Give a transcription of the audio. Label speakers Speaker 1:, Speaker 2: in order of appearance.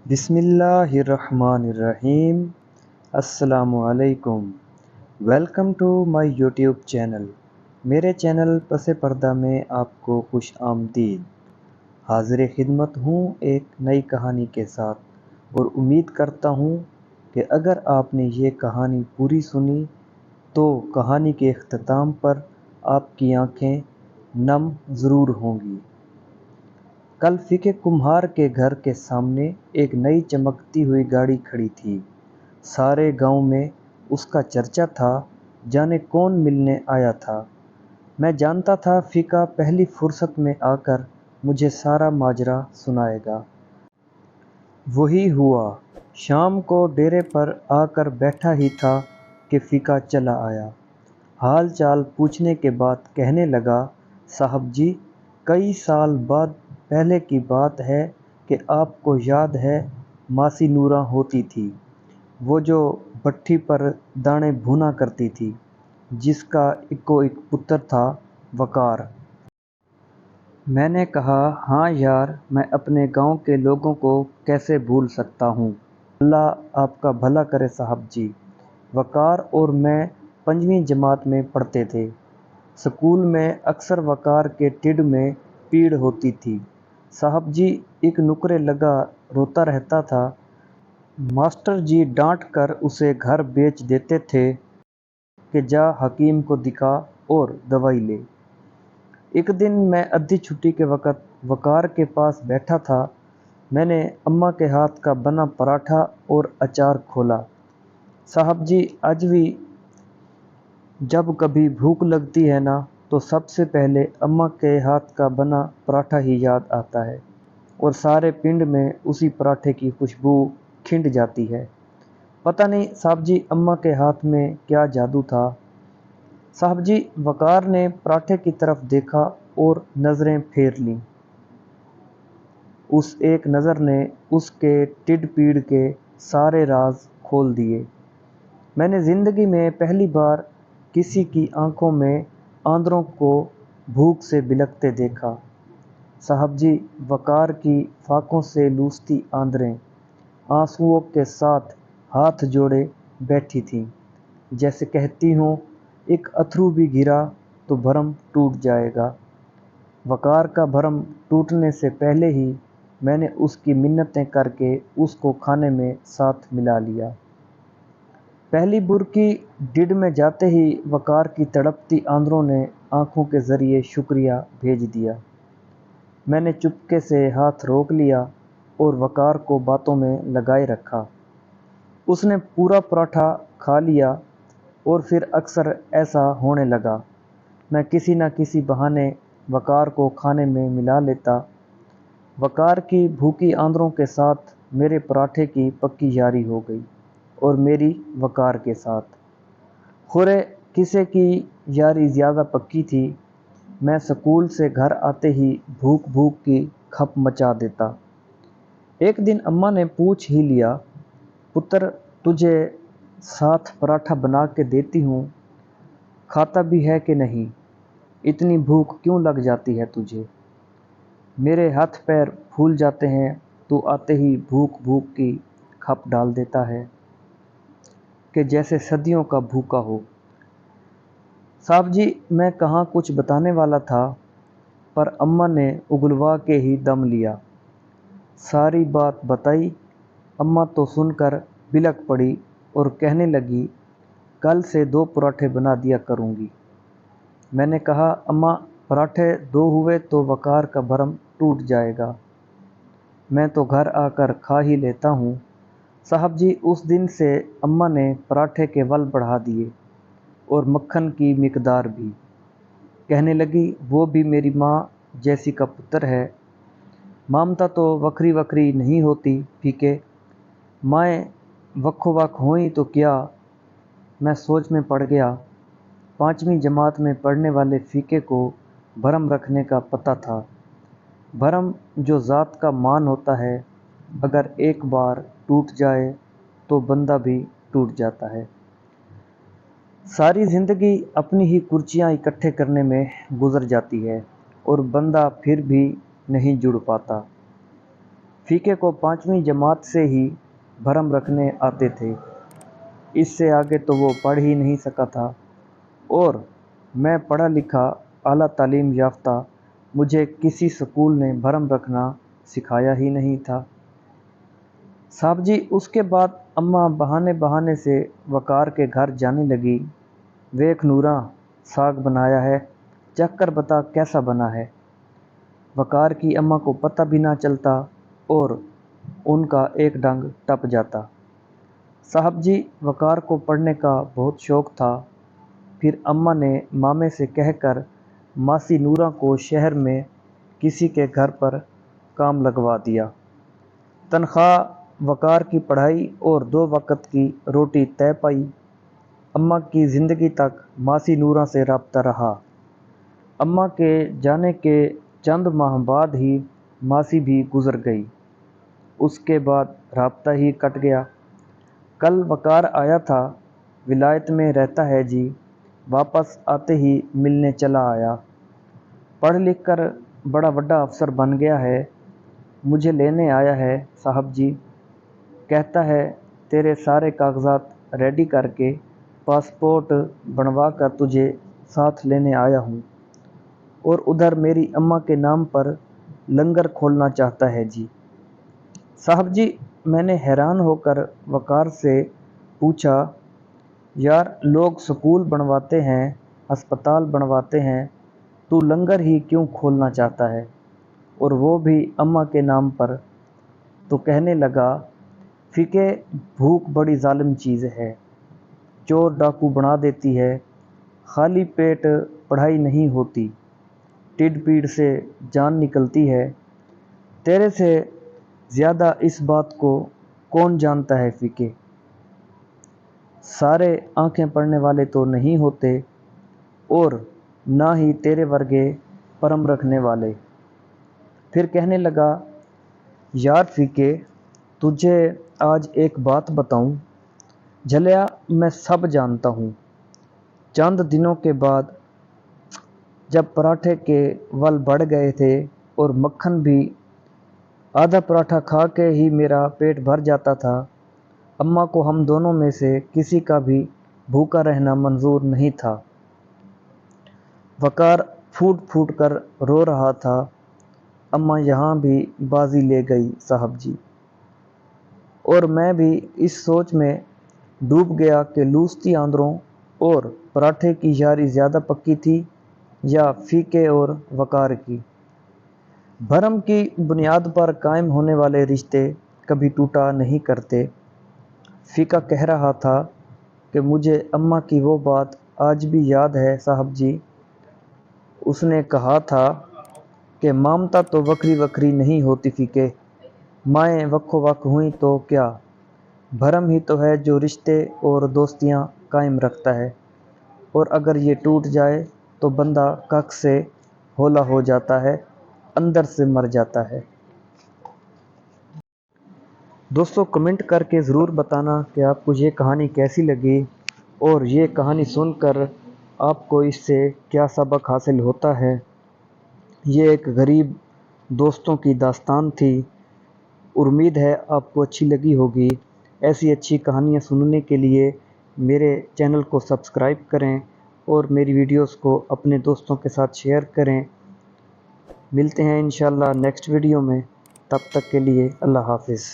Speaker 1: बिस्मिल्लाहिर्रहमानिर्रहीम। अस्सलामु अलैकुम। Welcome to my YouTube channel. मेरे चैनल पस पर्दा में आपको खुश आमदीद। हाजिर खिदमत हूँ एक नई कहानी के साथ और उम्मीद करता हूँ कि अगर आपने ये कहानी पूरी सुनी तो कहानी के इख्तिताम पर आपकी आंखें नम ज़रूर होंगी। कल फीके कुम्हार के घर के सामने एक नई चमकती हुई गाड़ी खड़ी थी। सारे गांव में उसका चर्चा था, जाने कौन मिलने आया था। मैं जानता था फीका पहली फुर्सत में आकर मुझे सारा माजरा सुनाएगा। वही हुआ। शाम को डेरे पर आकर बैठा ही था कि फीका चला आया। हाल चाल पूछने के बाद कहने लगा, साहब जी, कई साल बाद पहले की बात है कि आपको याद है मासी नूरा होती थी, वो जो भट्ठी पर दाने भुना करती थी, जिसका इक्को एक पुत्र था, वकार। मैंने कहा, हाँ यार, मैं अपने गांव के लोगों को कैसे भूल सकता हूँ। अल्लाह आपका भला करे साहब जी। वकार और मैं 5वीं जमात में पढ़ते थे। स्कूल में अक्सर वकार के टिड में पीड़ होती थी। साहब जी एक नुकरे लगा रोता रहता था। मास्टर जी डांट कर उसे घर बेच देते थे कि जा हकीम को दिखा और दवाई ले। एक दिन मैं अद्धी छुट्टी के वक़्त वकार के पास बैठा था। मैंने अम्मा के हाथ का बना पराठा और अचार खोला। साहब जी आज भी जब कभी भूख लगती है ना, तो सबसे पहले अम्मा के हाथ का बना पराठा ही याद आता है और सारे पिंड में उसी पराठे की खुशबू खिंड जाती है। पता नहीं साहब जी अम्मा के हाथ में क्या जादू था। साहब जी वकार ने पराठे की तरफ देखा और नज़रें फेर लीं। उस एक नज़र ने उसके टिड पीड़ के सारे राज खोल दिए। मैंने ज़िंदगी में पहली बार किसी की आंखों में आंदरों को भूख से बिलखते देखा। साहब जी वकार की फाकों से लूसती आंदरें आंसुओं के साथ हाथ जोड़े बैठी थीं, जैसे कहती हूँ, एक अथरू भी गिरा तो भरम टूट जाएगा। वकार का भरम टूटने से पहले ही मैंने उसकी मिन्नतें करके उसको खाने में साथ मिला लिया। पहली बुरकी डिड में जाते ही वकार की तड़पती आंदरों ने आंखों के जरिए शुक्रिया भेज दिया। मैंने चुपके से हाथ रोक लिया और वकार को बातों में लगाए रखा। उसने पूरा पराठा खा लिया और फिर अक्सर ऐसा होने लगा। मैं किसी न किसी बहाने वकार को खाने में मिला लेता। वकार की भूखी आंदरों के साथ मेरे पराठे की पक्की यारी हो गई और मेरी वकार के साथ। खुरे किसे की यारी ज़्यादा पक्की थी। मैं स्कूल से घर आते ही भूख भूख की खप मचा देता। एक दिन अम्मा ने पूछ ही लिया, पुत्र तुझे साथ पराठा बना के देती हूँ, खाता भी है कि नहीं? इतनी भूख क्यों लग जाती है तुझे? मेरे हाथ पैर फूल जाते हैं, तू आते ही भूख भूख की खप डाल देता है कि जैसे सदियों का भूखा हो। साहब जी मैं कहाँ कुछ बताने वाला था, पर अम्मा ने उगलवा के ही दम लिया। सारी बात बताई। अम्मा तो सुनकर बिलक पड़ी और कहने लगी, कल से 2 पराठे बना दिया करूँगी। मैंने कहा, अम्मा पराठे 2 हुए तो वकार का भरम टूट जाएगा। मैं तो घर आकर खा ही लेता हूँ। साहब जी उस दिन से अम्मा ने पराठे के वल बढ़ा दिए और मक्खन की मिकदार भी। कहने लगी, वो भी मेरी माँ जैसी का पुत्र है। ममता तो वक्री वक्री नहीं होती फीके, माएँ वक्खो वक् होई तो क्या। मैं सोच में पड़ गया। 5वीं जमात में पढ़ने वाले फीके को भरम रखने का पता था। भरम जो ज़ात का मान होता है, अगर एक बार टूट जाए तो बंदा भी टूट जाता है। सारी ज़िंदगी अपनी ही कुर्सियाँ इकट्ठे करने में गुजर जाती है और बंदा फिर भी नहीं जुड़ पाता। फीके को 5वीं जमात से ही भरम रखने आते थे। इससे आगे तो वो पढ़ ही नहीं सका था, और मैं पढ़ा लिखा आला तालीम याफ्ता, मुझे किसी स्कूल ने भरम रखना सिखाया ही नहीं था। साहब जी, उसके बाद अम्मा बहाने बहाने से वकार के घर जाने लगी। वेख नूरा, साग बनाया है, चख कर बता कैसा बना है। वकार की अम्मा को पता भी ना चलता और उनका एक डंग टप जाता। साहब जी, वकार को पढ़ने का बहुत शौक़ था। फिर अम्मा ने मामे से कहकर मासी नूरा को शहर में किसी के घर पर काम लगवा दिया। तनख्वाह, वकार की पढ़ाई और 2 वक्त की रोटी तय पाई। अम्मा की ज़िंदगी तक मासी नूरा से राब्ता रहा। अम्मा के जाने के चंद माह बाद ही मासी भी गुज़र गई। उसके बाद राब्ता ही कट गया। कल वकार आया था, विलायत में रहता है जी, वापस आते ही मिलने चला आया। पढ़ लिख कर बड़ा बड़ा अफसर बन गया है, मुझे लेने आया है साहब जी। कहता है तेरे सारे कागजात रेडी करके पासपोर्ट बनवा कर तुझे साथ लेने आया हूँ, और उधर मेरी अम्मा के नाम पर लंगर खोलना चाहता है जी। साहब जी, मैंने हैरान होकर वकार से पूछा, यार लोग स्कूल बनवाते हैं, अस्पताल बनवाते हैं, तू लंगर ही क्यों खोलना चाहता है, और वो भी अम्मा के नाम पर। तो कहने लगा, फीके, भूख बड़ी जालिम चीज़ है, चोर डाकू बना देती है, खाली पेट पढ़ाई नहीं होती, टिड पीड़ से जान निकलती है। तेरे से ज़्यादा इस बात को कौन जानता है फीके। सारे आंखें पढ़ने वाले तो नहीं होते, और ना ही तेरे वर्गे परम रखने वाले। फिर कहने लगा, यार फीके, तुझे आज एक बात बताऊं, झलिया मैं सब जानता हूँ। चंद दिनों के बाद जब पराठे के वल बढ़ गए थे और मक्खन भी आधा पराठा खा के ही मेरा पेट भर जाता था, अम्मा को हम दोनों में से किसी का भी भूखा रहना मंजूर नहीं था। वकार फूट फूट कर रो रहा था। अम्मा यहाँ भी बाजी ले गई साहब जी, और मैं भी इस सोच में डूब गया कि लूसती आंदरों और पराठे की यारी ज़्यादा पक्की थी या फीके और वकार की। भरम की बुनियाद पर कायम होने वाले रिश्ते कभी टूटा नहीं करते। फीका कह रहा था कि मुझे अम्मा की वो बात आज भी याद है साहब जी। उसने कहा था कि ममता तो वक्री वक्री नहीं होती फीके, माएँ वक्को वक हुई तो क्या, भरम ही तो है जो रिश्ते और दोस्तियाँ कायम रखता है, और अगर ये टूट जाए तो बंदा कख से होला हो जाता है, अंदर से मर जाता है। दोस्तों, कमेंट करके ज़रूर बताना कि आपको ये कहानी कैसी लगी, और ये कहानी सुनकर आपको इससे क्या सबक हासिल होता है। ये एक गरीब दोस्तों की दास्तान थी। उम्मीद है आपको अच्छी लगी होगी। ऐसी अच्छी कहानियाँ सुनने के लिए मेरे चैनल को सब्सक्राइब करें और मेरी वीडियोस को अपने दोस्तों के साथ शेयर करें। मिलते हैं इंशाल्लाह नेक्स्ट वीडियो में, तब तक के लिए अल्लाह हाफिज़।